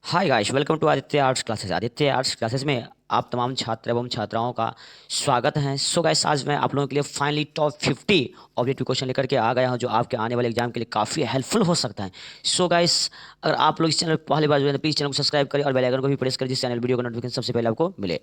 Hi guys, welcome to Aditya Arts Classes. Aditya Arts Classes में आप तमाम छात्र एवं छात्राओं का स्वागत है। सो गाइस, आज मैं आप लोगों के लिए फाइनली टॉप 50 ऑब्जेक्टिव क्वेश्चन लेकर के आ गया हूं, जो आपके आने वाले एग्जाम के लिए काफ़ी हेल्पफुल हो सकता है। सो गाइस, अगर आप लोग इस चैनल पर पहली बार जुड़े हैं तो प्लीज़ चैनल को सब्सक्राइब करें और बेल आइकन को भी प्रेस करें, जिस चैनल वीडियो का नोटिफिकेशन सबसे पहले आपको मिले।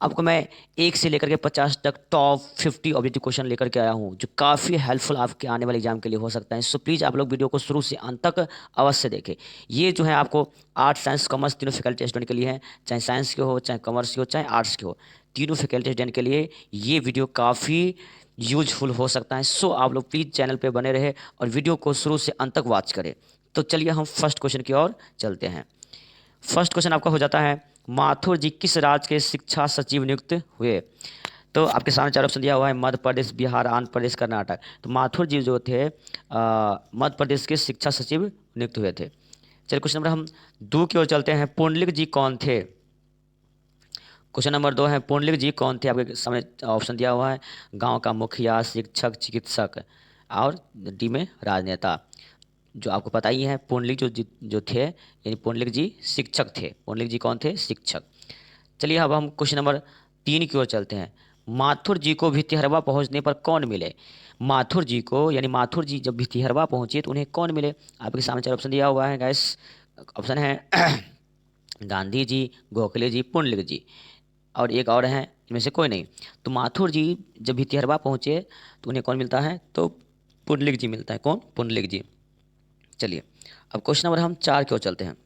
आपको मैं 1 से लेकर के 50 तक टॉप 50 ऑब्जेक्टिव क्वेश्चन लेकर के आया हूं, जो काफ़ी हेल्पफुल आपके आने वाले एग्जाम के लिए हो सकता है। सो प्लीज़ आप लोग वीडियो को शुरू से अंत तक अवश्य देखें। ये जो है आपको आर्ट, साइंस, कॉमर्स तीनों फैकल्टी स्टूडेंट के लिए है, चाहे साइंस के हो, चाहे कॉमर्स के हो, चाहे आर्ट्स के हो, तीनों फैकल्टी स्टूडेंट के लिए ये वीडियो काफ़ी यूजफुल हो सकता है। सो आप लोग प्लीज़ चैनल पे बने रहे और वीडियो को शुरू से अंत तक वॉच करें। तो चलिए हम फर्स्ट क्वेश्चन की ओर चलते हैं। फर्स्ट क्वेश्चन आपका हो जाता है, माथुर जी किस राज्य के शिक्षा सचिव नियुक्त हुए? तो आपके सामने चार ऑप्शन दिया हुआ है, मध्य प्रदेश, बिहार, आंध्र प्रदेश, कर्नाटक। तो माथुर जी जो थे मध्य प्रदेश के शिक्षा सचिव नियुक्त हुए थे। चलिए क्वेश्चन नंबर हम 2 की ओर चलते हैं। पुंडलिक जी कौन थे? क्वेश्चन नंबर 2 है, पुंडलिक जी कौन थे? आपके सामने ऑप्शन दिया हुआ है, गांव का मुखिया, शिक्षक, चिकित्सक और डी में राजनेता। जो आपको पता ही है, पुंडलिक जो थे, यानी पुंडलिक जी शिक्षक थे। पुंडलिक जी कौन थे? शिक्षक। चलिए अब हम क्वेश्चन नंबर 3 की ओर चलते हैं। माथुर जी को भितिहरवा पहुंचने पर कौन मिले? माथुर जी को, यानी माथुर जी जब भितिहरवा पहुंचे तो उन्हें कौन मिले? आपके सामने चार ऑप्शन दिया हुआ है गैस। ऑप्शन है गांधी जी, गोखले जी, पुंडलिक जी और एक और है, इनमें से कोई नहीं। तो माथुर जी जब भितिहरवा पहुंचे तो उन्हें कौन मिलता है? तो पुंडलिक जी मिलता है। कौन? पुंडलिक जी। चलिए अब क्वेश्चन नंबर हम 4 की ओर चलते हैं।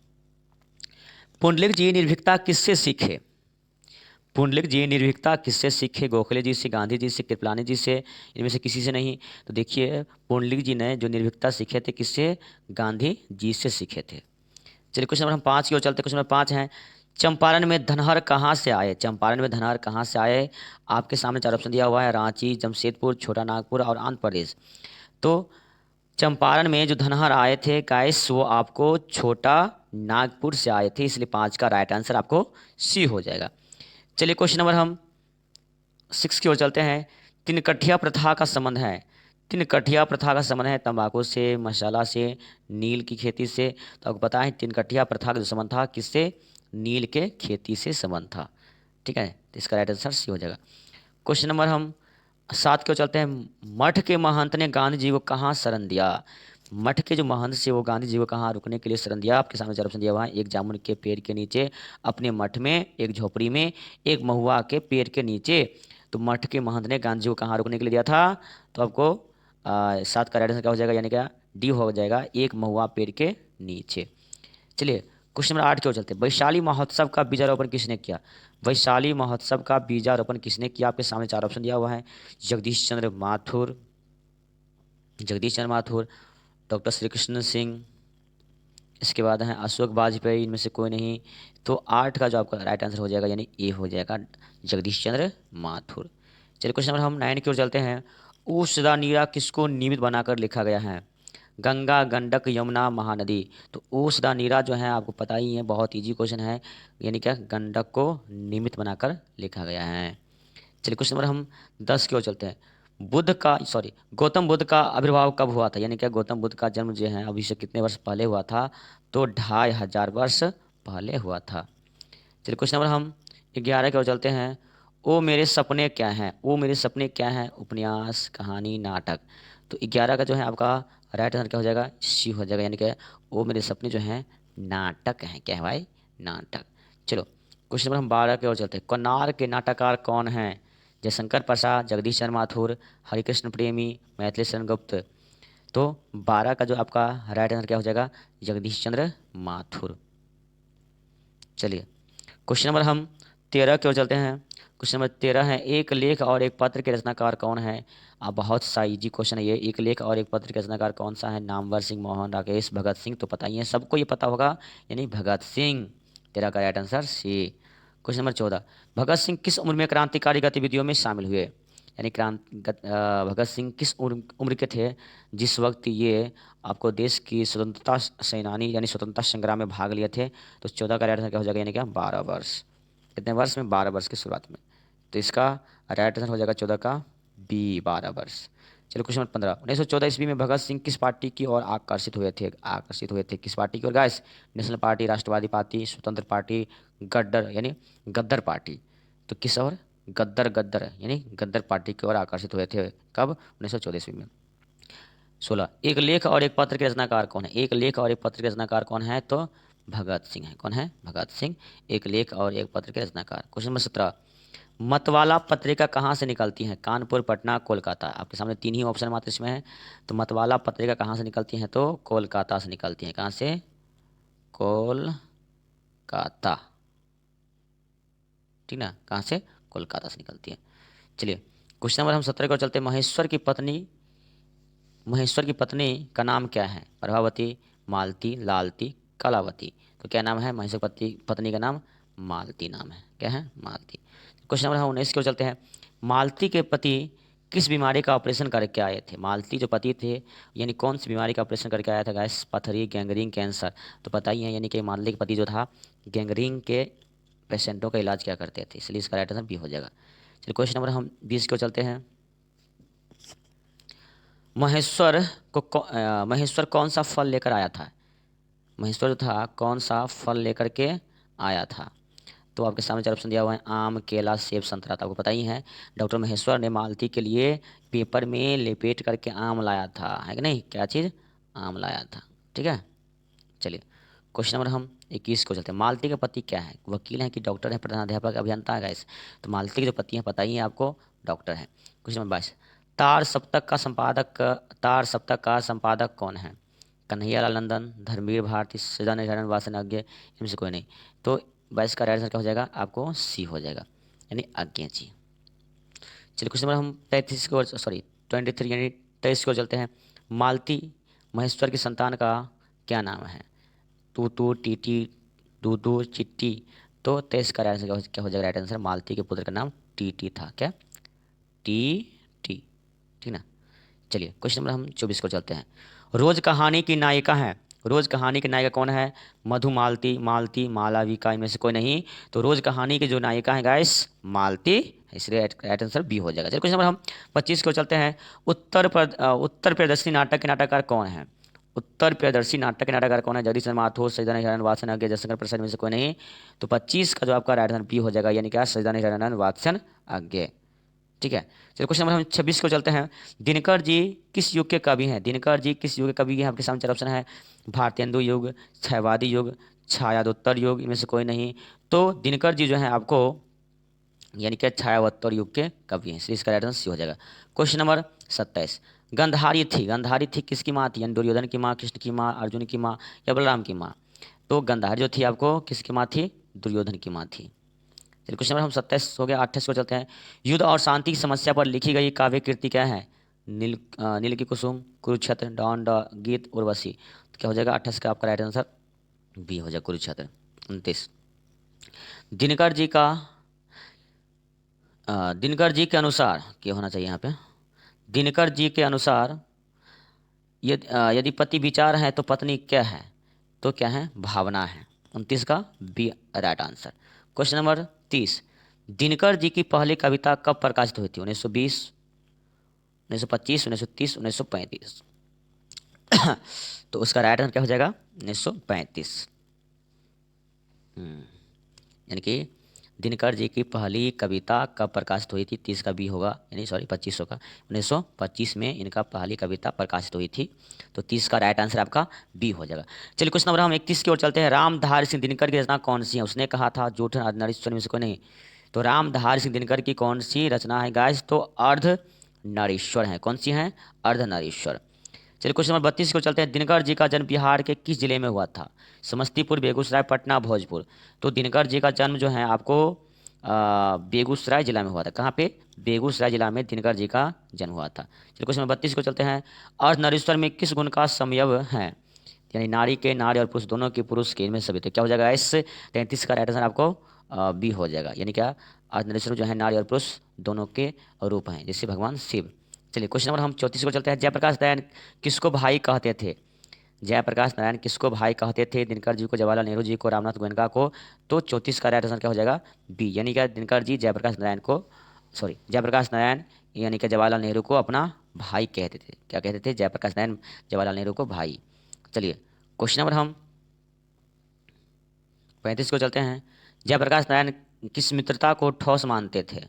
पुंडलिक जी निर्भीकता किससे सीखे? पुंडलिक जी निर्भीकता किससे सीखे? गोखले जी से, गांधी जी से, कृपलानी जी से, इनमें से किसी से नहीं। तो देखिए, पुंडलिक जी ने जो निर्भीकता सीखे थे किससे? गांधी जी से सीखे थे। चलिए क्वेश्चन नंबर हम 5 की ओर चलते हैं। क्वेश्चन नंबर 5 है, चंपारण में धनहर कहाँ से आए? चंपारण में धनहर कहाँ से आए? आपके सामने चार ऑप्शन दिया हुआ है, रांची, जमशेदपुर, छोटा नागपुर और आंध्र प्रदेश। तो चंपारण में जो धनहर आए थे गाइस, वो आपको छोटा नागपुर से आए थे, इसलिए 5 का राइट आंसर आपको सी हो जाएगा। चलिए क्वेश्चन नंबर हम 6 की ओर चलते हैं। तिनकठिया प्रथा का संबंध है, तिनकठिया प्रथा का संबंध है तंबाकू से, मसाला से, नील की खेती से। तो आपको पता है तिनकठिया प्रथा का जो संबंध था किससे? नील के खेती से संबंध था। ठीक है, तो इसका राइट आंसर सी हो जाएगा। क्वेश्चन नंबर हम 7 की ओर चलते हैं। मठ के महंत ने गांधी जी को कहाँ शरण दिया? मठ के जो महंत से वो गांधी जी को कहाँ रुकने के लिए शरण दिया? आपके सामने चार ऑप्शन दिया हुआ है, एक जामुन के पेड़ के नीचे, अपने मठ में, एक झोपड़ी में, एक महुआ के पेड़ के नीचे। तो मठ के महंत ने गांधी जी को कहाँ रुकने के लिए दिया था? तो आपको 7 का राइट आंसर क्या हो जाएगा? यानी क्या डी हो जाएगा, एक महुआ पेड़ के नीचे। चलिए क्वेश्चन नंबर 8 की ओर चलते हैं। वैशाली महोत्सव का बीजारोपण किसने किया? वैशाली महोत्सव का बीजारोपण किसने किया? आपके सामने चार ऑप्शन दिया हुआ है, जगदीश चंद्र माथुर, जगदीश चंद्र माथुर, डॉक्टर श्री कृष्ण सिंह, इसके बाद है अशोक वाजपेयी, इनमें से कोई नहीं। तो 8 का जो आपका राइट आंसर हो जाएगा, यानी ए हो जाएगा, जगदीश चंद्र माथुर। चलिए क्वेश्चन नंबर हम 9 की ओर चलते हैं। ओ सदा नीरा किसको नियमित बनाकर लिखा गया है? गंगा, गंडक, यमुना, महानदी। तो ओ सदा नीरा जो है आपको पता ही है, बहुत इजी क्वेश्चन है, यानी क्या गंडक को नियमित बनाकर लिखा गया है। चलिए क्वेश्चन नंबर हम 10 की ओर चलते हैं। गौतम बुद्ध का आविर्भाव कब हुआ था? यानी क्या गौतम बुद्ध का जन्म जो है अभी से कितने वर्ष पहले हुआ था? तो 2500 वर्ष पहले हुआ था। चलिए क्वेश्चन नंबर हम 11 की ओर चलते हैं। ओ मेरे सपने क्या हैं? ओ मेरे सपने क्या हैं? उपन्यास, कहानी, नाटक। तो 11 का जो है आपका राइट आंसर क्या हो जाएगा? सी हो जाएगा, यानी कि ओ मेरे सपने जो हैं नाटक हैं। क्या है भाई? नाटक। चलो क्वेश्चन नंबर हम 12 की ओर चलते हैं। कन्नार के नाटककार कौन हैं? जयशंकर प्रसाद, जगदीश चंद्र माथुर, हरिकृष्ण प्रेमी, मैथिली शरण गुप्त। तो 12 का जो आपका राइट आंसर क्या हो जाएगा? जगदीश चंद्र माथुर। चलिए क्वेश्चन नंबर हम 13 की ओर चलते हैं। क्वेश्चन नंबर 13 है, एक लेख और एक पत्र के रचनाकार कौन है? अब बहुत सा इजी क्वेश्चन है ये। एक लेख और एक पत्र के रचनाकार कौन सा है? नामवर सिंह, मोहन, राकेश, भगत सिंह। तो पता ही है, सबको ये पता होगा, यानी भगत सिंह। 13 का right answer C. Question number 14, Bhagat Singh किस उम्र में क्रांतिकारी गतिविधियों में शामिल हुए? यानी भगत सिंह किस उम्र के थे जिस वक्त ये आपको देश की स्वतंत्रता सेनानी यानी स्वतंत्रता संग्राम में भाग लिए थे? तो 14 का राइट आंसर क्या हो जाएगा? यानी क्या 12 वर्ष। कितने वर्ष में? 12 वर्ष की शुरुआत में। तो इसका राइट आंसर हो जाएगा 14 का बी, 12 वर्ष। चलो क्वेश्चन नंबर 15, 1914 ईस्वी में भगत सिंह किस पार्टी की ओर आकर्षित हुए थे? किस पार्टी की ओर गाइस? नेशनल पार्टी, राष्ट्रवादी पार्टी, स्वतंत्र पार्टी, गद्दर यानी गद्दर पार्टी। तो किस और? गद्दर यानी गद्दर पार्टी की ओर आकर्षित हुए थे। कब? 1914 ईस्वी में। 16, एक लेख और एक पत्र के रचनाकार कौन है? एक लेख और एक पत्र के रचनाकार कौन है? तो भगत सिंह है। कौन है? भगत सिंह, एक लेख और एक पत्र के रचनाकार। क्वेश्चन नंबर 17, मतवाला पत्रिका कहाँ से निकलती है? कानपुर, पटना, कोलकाता। आपके सामने तीन ही ऑप्शन मात्र इसमें है। तो मतवाला पत्रिका कहाँ से निकलती है? तो कोलकाता से निकलती है। कहाँ से? कोलकाता। ठीक ना? कहाँ से? कोलकाता से निकलती है। चलिए क्वेश्चन नंबर हम 17 को चलते हैं। महेश्वर की पत्नी का नाम क्या है? प्रभावती, मालती, लालती, कलावती। तो क्या नाम है? महेश्वर पत्नी का नाम मालती नाम है। क्या है? मालती। क्वेश्चन नंबर हम 19 की ओर चलते हैं। मालती के पति किस बीमारी का ऑपरेशन करके आए थे? मालती जो पति थे यानी कौन सी बीमारी का ऑपरेशन करके आया था गाइस? पथरी, गैंग्रीन, कैंसर। तो पता ही है, यानी कि मालती के पति जो था गैंग्रीन के पेशेंटों का इलाज क्या करते थे, इसलिए इसका राइट आंसर बी हो जाएगा। चलिए क्वेश्चन नंबर हम 20 की ओर चलते हैं। महेश्वर कौन सा फल लेकर आया था? महेश्वर जो था कौन सा फल लेकर के आया था? तो आपके सामने चार ऑप्शन दिया हुआ है, आम, केला, सेब, संतरा। तो आपको पता ही है डॉक्टर महेश्वर ने मालती के लिए पेपर में लपेट करके आम लाया था, है कि नहीं? क्या चीज़? आम लाया था। ठीक है। चलिए क्वेश्चन नंबर हम 21 को चलते हैं। मालती के पति क्या है? वकील हैं कि डॉक्टर है, प्रधानाध्यापक, अभियंता है गाइस? तो मालती के जो पति हैं पता ही है आपको, डॉक्टर है। क्वेश्चन नंबर 22, तार सप्तक का संपादक कौन है? कन्हैयालाल नंदन, धर्मवीर भारती, सच्चिदानंद वासनाज्ञ, इनमें से कोई नहीं। तो 22 का राइट आंसर क्या हो जाएगा? आपको सी हो जाएगा, यानी आज्ञा जी। चलिए क्वेश्चन नंबर हम 23 को 23 यानी 23 को चलते हैं। मालती महेश्वर की संतान का क्या नाम है? तू टीटी, दूदू, चिट्टी। तो 23 का राइट आंसर क्या हो जाएगा? राइट आंसर मालती के पुत्र का नाम टीटी था। क्या? T T. ठीक ना? चलिए क्वेश्चन नंबर हम 24 को चलते हैं। रोज कहानी की नायिका है? रोज कहानी की नायिका कौन है? मधुमालती, मालती, मालविका, इनमें से कोई नहीं। तो रोज कहानी की जो नायिका है गाइस, मालती, इसलिए राइट आंसर बी हो जाएगा। चलिए क्वेश्चन नंबर हम 25 को चलते हैं। उत्तर प्रियदर्शी नाटक के नाटककार कौन है? उत्तर प्रियदर्शी नाटक के नाटककार कौन है? जगदीश चंद्र माथुर, सच्चिदानंद हिरानंद वात्सन आज्ञे, जयशंकर प्रसाद, में से कोई नहीं। तो 25 का जो आपका राइट आंसर बी हो जाएगा, यानी क्या? सच्चिदानंद हिरानंद वात्सन आज्ञे। ठीक है। चलिए क्वेश्चन नंबर हम 26 को चलते हैं। दिनकर जी किस युग के कवि हैं? दिनकर जी किस युग के कवि हैं? आपके सामने चार ऑप्शन है, भारतेंदु युग, छयवादी युग, छायादोत्तर युग, इनमें से कोई नहीं। तो दिनकर जी जो है आपको यानी कि छायावत्तर युग के कवि हैं, इसलिए इसका राइट आंसर सी हो जाएगा। क्वेश्चन नंबर 27, गंधारी थी किसकी माँ थी? यानी दुर्योधन की माँ, कृष्ण की माँ, अर्जुन की माँ या बलराम की माँ? तो गंधारी जो थी आपको किसकी माँ थी? दुर्योधन की माँ थी। चलिए क्वेश्चन नंबर हम 27 हो गया, 28 को चलते हैं। युद्ध और शांति की समस्या पर लिखी गई काव्य कृति क्या है? नील की कुसुम, कुरुक्षेत्र, दौंड, गीत, उर्वशी। तो क्या हो जाएगा? 28 का आपका राइट आंसर बी हो जाएगा, कुरुक्षेत्र। 29, दिनकर जी का दिनकर जी के अनुसार क्या होना चाहिए यहाँ पे? दिनकर जी के अनुसार यदि पति विचार है तो पत्नी क्या है? तो क्या है? भावना है। 29 का B right answer. Question number 30, Dinkar ji की पहली कविता कब प्रकाशित हुई थी? 1920, 1925, 1930, 1935। तो उसका राइट आंसर क्या हो जाएगा? 1935। यानी कि दिनकर जी की पहली कविता कब प्रकाशित हुई थी? 30 का बी होगा, यानी 25 होगा। 1925 में इनका पहली कविता प्रकाशित हुई थी। तो 30 का राइट आंसर आपका बी हो जाएगा। चलिए क्वेश्चन नंबर हम 31 की ओर चलते हैं। रामधारी सिंह दिनकर की रचना कौन सी है? उसने कहा था जूठ नारीश्वर, में से कोई नहीं। तो रामधारी सिंह दिनकर की कौन सी रचना है गाइस? तो अर्ध नारीश्वर है। कौन सी है? अर्ध नारीश्वर। चलिए क्वेश्चन नंबर 32 को चलते हैं। दिनकर जी का जन्म बिहार के किस जिले में हुआ था? समस्तीपुर, बेगूसराय, पटना, भोजपुर। तो दिनकर जी का जन्म जो है आपको बेगूसराय जिला में हुआ था। कहाँ पे? बेगूसराय जिला में दिनकर जी का जन्म हुआ था। चलिए क्वेश्चन नंबर 32 को चलते हैं। अर्धनारीश्वर में किस गुण का समयव है? यानी नारी के, नारी और पुरुष दोनों के, पुरुष के, इनमें सभी। तो क्या हो जाएगा? इस 33 का राइट आंसर आपको बी हो जाएगा। यानी क्या? अर्धनारीश्वर जो है नारी और पुरुष दोनों के रूप हैं, जैसे भगवान शिव। चलिए क्वेश्चन नंबर हम 34 को चलते हैं। जयप्रकाश नारायण किसको भाई कहते थे? जयप्रकाश नारायण किसको भाई कहते थे? दिनकर जी को, जवाहरलाल नेहरू जी को, रामनाथ गोयनका को। तो 34 का राइट आंसर क्या हो जाएगा? बी। यानी क्या? दिनकर जी जयप्रकाश नारायण को, जयप्रकाश नारायण यानी कि जवाहरलाल नेहरू को अपना भाई कहते थे। क्या कहते थे? जयप्रकाश नारायण जवाहरलाल नेहरू को भाई। चलिए क्वेश्चन नंबर हम 35 को चलते हैं। जयप्रकाश नारायण किस मित्रता को ठोस मानते थे?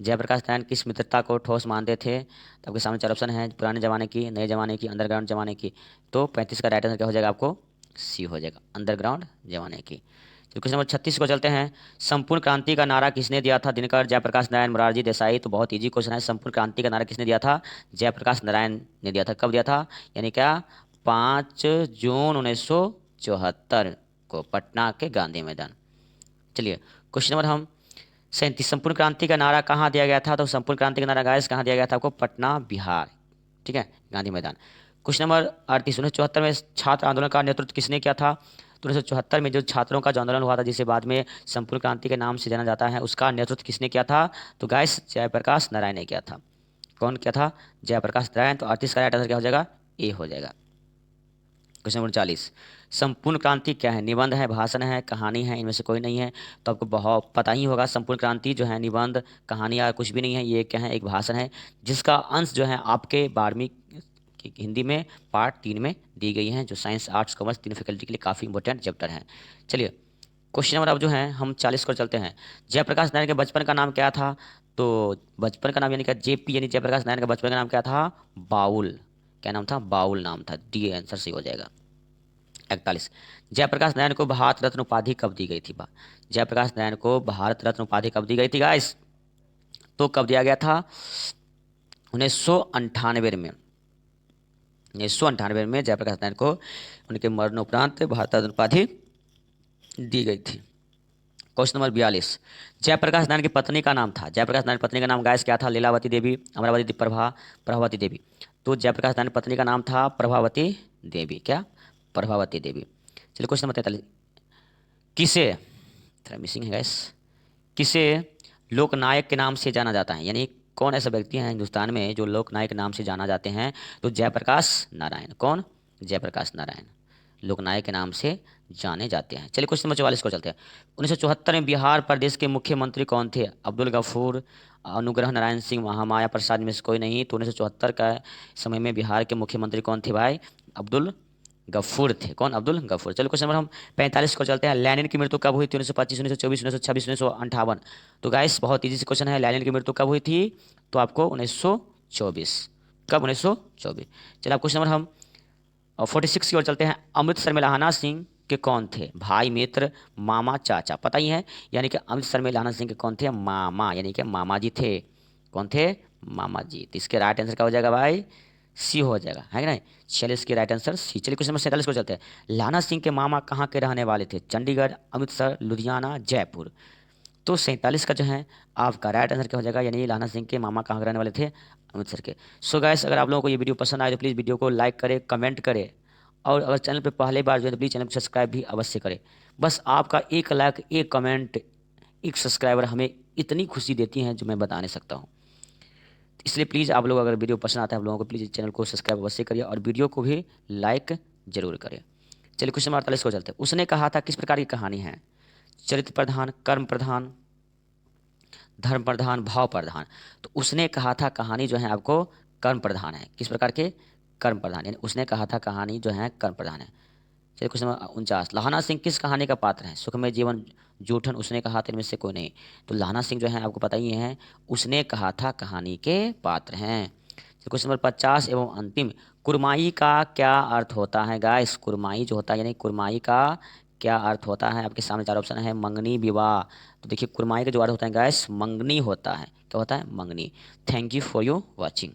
जयप्रकाश नारायण किस मित्रता को ठोस मानते थे? तो आपके सामने चार ऑप्शन है, पुराने जमाने की, नए जमाने की, अंडरग्राउंड जमाने की। तो 35 का राइट आंसर क्या हो जाएगा? आपको सी हो जाएगा, अंडरग्राउंड जमाने की। तो क्वेश्चन नंबर 36 को चलते हैं। संपूर्ण क्रांति का नारा किसने दिया था? दिनकर, जयप्रकाश नारायण, मोरारजी देसाई। तो बहुत इजी क्वेश्चन है। संपूर्ण क्रांति का नारा किसने दिया था? जयप्रकाश नारायण ने दिया था। कब दिया था? यानी क्या? 5 जून 1974 को पटना के गांधी मैदान। चलिए क्वेश्चन नंबर हम 37, संपूर्ण क्रांति का नारा कहाँ दिया गया था? तो संपूर्ण क्रांति का नारा गाइस कहाँ दिया गया था? आपको पटना बिहार, ठीक है, गांधी मैदान। क्वेश्चन नंबर 38, 1974 में छात्र आंदोलन का नेतृत्व किसने किया था? तो 1974 में जो छात्रों का जो आंदोलन हुआ था, जिसे बाद में संपूर्ण क्रांति के नाम से जाना जाता है, उसका नेतृत्व किसने किया था? तो गाइस जयप्रकाश नारायण ने किया था। कौन किया था? जयप्रकाश नारायण। तो 38 का राइट आंसर क्या हो जाएगा? ए हो जाएगा। क्वेश्चन नंबर 40, संपूर्ण क्रांति क्या है? निबंध है, भाषण है, कहानी है, इनमें से कोई नहीं है। तो आपको बहुत पता ही होगा, संपूर्ण क्रांति जो है निबंध, कहानी या कुछ भी नहीं है। ये क्या है? एक भाषण है, जिसका अंश जो है आपके 12वीं की हिंदी में पार्ट 3 में दी गई है, जो साइंस आर्ट्स कॉमर्स तीनों फैकल्टी के लिए काफ़ी इंपॉर्टेंट चैप्टर है। चलिए क्वेश्चन नंबर अब जो है हम 40 को चलते हैं। जयप्रकाश नारायण के बचपन का नाम क्या था? तो बचपन का नाम यानी क्या? जेपी यानी जयप्रकाश नारायण का बचपन का नाम क्या था? बाउल। क्या नाम था? बाउल नाम था। डी आंसर सही हो जाएगा। 41, जयप्रकाश नारायण को भारत रत्न उपाधि कब दी गई थी? जयप्रकाश नारायण को भारत रत्न उपाधि कब दी गई थी गाइस? तो कब दिया गया था? 1998 में। 1998 में जयप्रकाश नारायण को उनके मरणोपरांत भारत रत्न उपाधि दी गई थी। क्वेश्चन नंबर 42, जयप्रकाश नारायण की पत्नी का नाम था? जयप्रकाश नारायण पत्नी का नाम गाइस क्या था? लीलावती देवी, अमरावती प्रभावती देवी। तो जयप्रकाश नारायण पत्नी का नाम था प्रभावती देवी। क्या? प्रभावती देवी। चलिए क्वेश्चन नंबर 43, किसे, थोड़ा मिसिंग है गैस, किसे लोकनायक के नाम से जाना जाता है? यानी कौन ऐसा व्यक्ति है हिंदुस्तान में जो लोकनायक के नाम से जाना जाते हैं? तो जयप्रकाश नारायण। कौन? जयप्रकाश नारायण लोकनायक के नाम से जाने जाते हैं। चलिए क्वेश्चन नंबर 44 को चलते हैं। 1974 में बिहार प्रदेश के मुख्यमंत्री कौन थे? अब्दुल गफूर, अनुग्रह नारायण सिंह, महामाया प्रसाद में से कोई नहीं। तो 1974 का समय में बिहार के मुख्यमंत्री कौन थे भाई? अब्दुल गफूर थे। कौन? अब्दुल गफूर। चलो क्वेश्चन नंबर हम 45 को चलते हैं। लेनिन की मृत्यु कब हुई थी? 1925, 1924, 1926, 1958। तो गाइस बहुत इजी से क्वेश्चन है। लेनिन की मृत्यु कब हुई थी? तो आपको 1924। कब? 1924। चलिए आप क्वेश्चन नंबर हम 46 की ओर चलते हैं। अमृतसर में लाहना सिंह के कौन थे? भाई, मित्र, मामा, चाचा। पता ही है, यानी कि अमृतसर में लाहना सिंह के कौन थे? मामा, यानी कि मामा जी थे। कौन थे? मामा जी। तो इसके राइट आंसर क्या हो जाएगा भाई? सी हो जाएगा, है कि नहीं? चलिए इसके राइट आंसर सी। चलिए क्वेश्चन नंबर 47 को चलते हैं। लाना सिंह के मामा कहाँ के रहने वाले थे? चंडीगढ़, अमृतसर, लुधियाना, जयपुर। तो 47 का जो है आपका राइट आंसर क्या हो जाएगा? यानी लाना सिंह के मामा कहाँ के रहने वाले थे? अमृतसर के। सो गाइस, अगर आप लोगों को ये वीडियो पसंद आए तो प्लीज़ वीडियो को लाइक करें, कमेंट करें, और अगर चैनल पे पहले बार जो है तो प्लीज़ चैनल को सब्सक्राइब भी अवश्य करें। बस आपका एक लाइक, एक कमेंट, एक सब्सक्राइबर हमें इतनी खुशी देती हैं जो मैं बता नहीं सकता हूँ। इसलिए प्लीज़ आप लोग, अगर वीडियो पसंद आता है आप लोगों को, प्लीज़ चैनल को सब्सक्राइब अवश्य करिए और वीडियो को भी लाइक जरूर करें। चलिए क्वेश्चन नंबर 48 को चलते हैं। उसने कहा था किस प्रकार की कहानी है? चरित्र प्रधान, कर्म प्रधान, धर्म प्रधान, भाव प्रधान। तो उसने कहा था कहानी जो है आपको कर्म प्रधान है। किस प्रकार के? कर्म प्रधान। यानी उसने कहा था कहानी जो है कर्म प्रधान है। चलिए क्वेश्चन नंबर 49, लाहना सिंह किस कहानी का पात्र है? सुखमय जीवन, जूठन, उसने कहा था, इनमें से कोई नहीं। तो लाहना सिंह जो है आपको पता ही है, उसने कहा था कहानी के पात्र हैं। क्वेश्चन नंबर 50 एवं अंतिम, कुरमाई का क्या अर्थ होता है गाइस? कुरमाई जो होता है, यानी कुरमाई का क्या अर्थ होता है? आपके सामने चार ऑप्शन है। मंगनी, विवाह। तो देखिए कुरमाई का जो अर्थ होता है गाइस, मंगनी होता है। क्या होता है? मंगनी। Thank you for your watching.